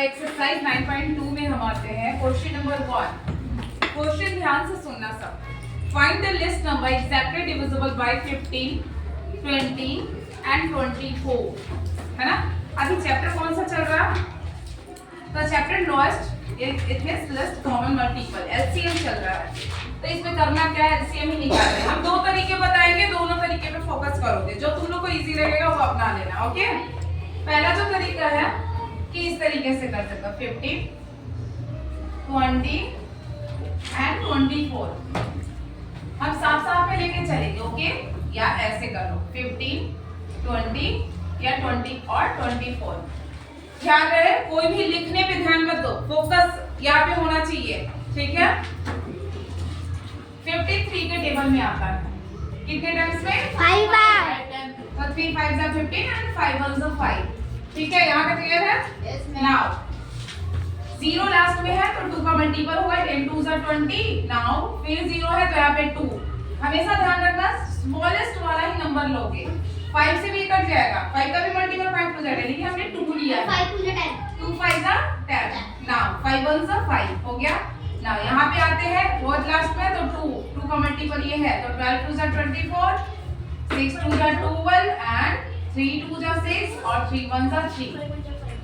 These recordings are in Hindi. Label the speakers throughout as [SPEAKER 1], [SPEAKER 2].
[SPEAKER 1] एक्सरसाइज 9.2 में हम आते हैं। Question number 1। क्वेश्चन ध्यान से सुनना सब। Find the list number exactly divisible by 15, 20 and 24, है ना। अभी चैप्टर कौन सा चल रहा? तो chapter lost it means list common multiple, LCM चल रहा है। तो इसमें करना क्या है, एलसीएम ही निकाल रहे हैं हम। दो तरीके बताएंगे, दोनों तरीके पे फोकस करोगे, जो तुम लोग को इजी रहेगा वो अपना लेना। ओके, पहला जो तरीका है कि इस तरीके से कर सकते हो 15, 20 एंड 24। हम साफ साफ में लेके चलेंगे। ओके, या ऐसे करो 15, 20 या 20 और 24। ध्यान रहे, कोई भी लिखने पे ध्यान मत दो, फोकस यहाँ पे होना चाहिए, ठीक है। 53 के टेबल में आता है कितने टाइम्स में? 5 बार। तो 3 5 जा 15 एंड 5 1 जा 5, ठीक है। यहाँ तक क्लियर है?
[SPEAKER 2] Yes,
[SPEAKER 1] नाउ 0 लास्ट में है तो 2 का मल्टीपल होगा, 10 2 जा 20। नाउ फिर 0 है तो यहाँ पे 2। हमेशा ध्यान रखना स्मॉलेस्ट वाला ही नंबर लोगे। 5 से भी कट जाएगा, 5 का भी मल्टीपल 5 हो जाएगा, लेकिन हमने 2 लिया है।
[SPEAKER 2] 5 2 10,
[SPEAKER 1] 2 5 जा 10। नाउ 5 1 जा 5 हो गया। नाउ यहाँ पे आते हैं बहुत लास्ट में तो 2 का मल्टीपल ये है तो 12 2 जा 24, 6 2 जा 12 एंड 3 2 जा 6 और 3 1 जा 3।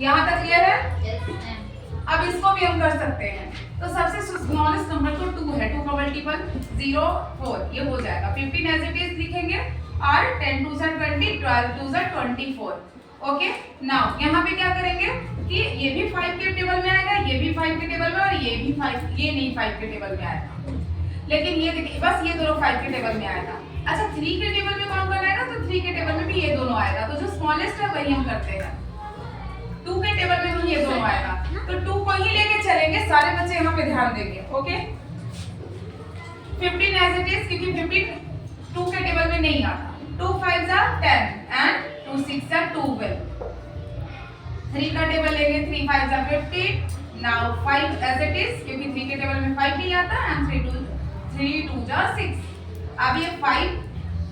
[SPEAKER 1] यहाँ तक क्लियर है?
[SPEAKER 2] Yes, ma'am.
[SPEAKER 1] अब इसको भी हम कर सकते हैं। तो सबसे स्मॉलेस्ट नंबर तो 2 है, 2 का मल्टीपल 0 4 ये हो जाएगा। 15 एज इट इज लिखेंगे और 10 2 जा 20, 12 2 जा 24। ओके, नाउ यहाँ पे क्या करेंगे कि ये भी 5 के टेबल में आएगा, ये भी 5 के टेबल में और ये भी 5, ये नहीं 5 के टेबल में आएगा, लेकिन ये देखिए बस ये दोनों 5 के टेबल में आएगा। अच्छा 3 के टेबल में कौन कौन आएगा? तो 3 के टेबल में भी ये दोनों आएगा। तो जो स्मॉलेस्ट है वही हम करते हैं। 2 के टेबल में भी ये दोनों आएगा, तो 2 को ही लेके चलेंगे। सारे बच्चे यहाँ पे ध्यान देंगे। ओके, 15 एज इट इज, क्योंकि 15 2 के टेबल में नहीं आता। 2 5 जा 10 एंड 2 6 जा 12। 3 का टेबल लेंगे, 3 5 जा 15। नाउ 5 एज इट इज, क्योंकि 3 के टेबल में 5 नहीं आता एंड 3 2 जा 6। अब ये 5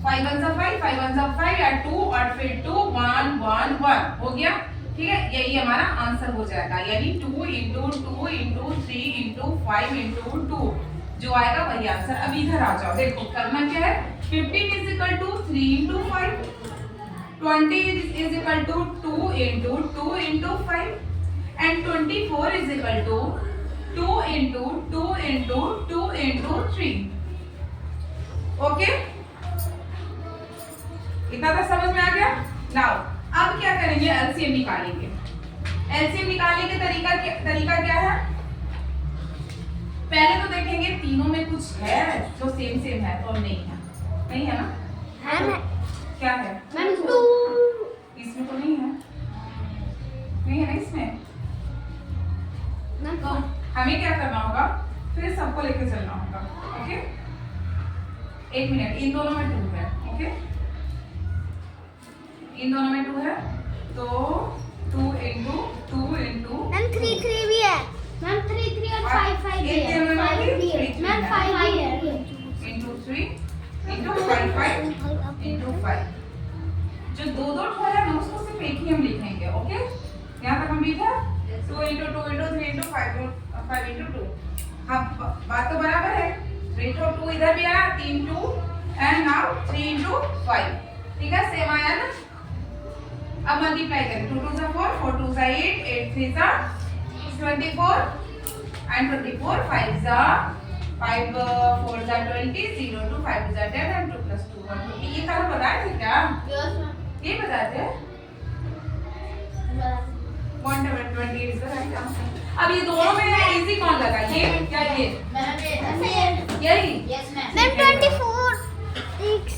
[SPEAKER 1] 1 जा 5, 5 1 जा 5 या 2 और फिर 2 1 1 1 हो गया, ठीक है। यही हमारा आंसर हो जाएगा, यानी 2 into 2 into 3 into 5 into 2 जो आएगा वही आंसर। अब इधर आ जाओ, देखो करना क्या है। 15 is equal to 3 into 5, 20 is equal to 2 into 2 into 5 and 24 is equal to 2 into 2 into 2 into 3। Okay, इतना तो समझ में आ गया। नाउ अब क्या करेंगे, एलसीएम निकालेंगे। एलसीएम निकालने के तरीका क्या है? पहले तो देखेंगे तीनों में कुछ है जो सेम है तो नहीं है, नहीं है ना?
[SPEAKER 2] है ना?
[SPEAKER 1] क्या है?
[SPEAKER 2] मैम 2
[SPEAKER 1] इसमें तो नहीं है, नहीं है ना इसमें। तो हमें क्या करना होगा, फिर सबको लेके चलना होगा। ओके, एक मिनट, इन दोनों में 2 है। ओके, इन दोनों में 2 है तो 2 into 2 into
[SPEAKER 2] मैम 3 3 भी है। मैम 3 3 और 5 5 भी है। 5 भी है मैम, 5 भी है
[SPEAKER 1] into 3 into 5 5 into 5। जो दो ठो है ना उसको सिर्फ एक ही हम लिखेंगे। ओके, यहाँ तक कंप्लीट है। 2 into 2 into 3 into 5 into 2। हाँ, बात तो बराबर है। 3 to 2 इधर भी आया, 3 2 एंड नाउ 3 into 5, ठीक है, सेम आया ना। अब मल्टीप्लाई करें, 2 2 जा 4, 4 2 जा 8, 8 3 जा 24 and 24, 5 जा 5 4 जा 20, 0 2 5 जा 10 and 2 plus 2 1 ये कल बताए थे क्या?
[SPEAKER 2] यस मैम,
[SPEAKER 1] ये बताए थे। 120 is the right answer। अब ये दोनों में इजी कौन लगा, ये क्या ये?
[SPEAKER 2] मैम
[SPEAKER 1] यही।
[SPEAKER 2] Yes ma'am.
[SPEAKER 1] ठीक है,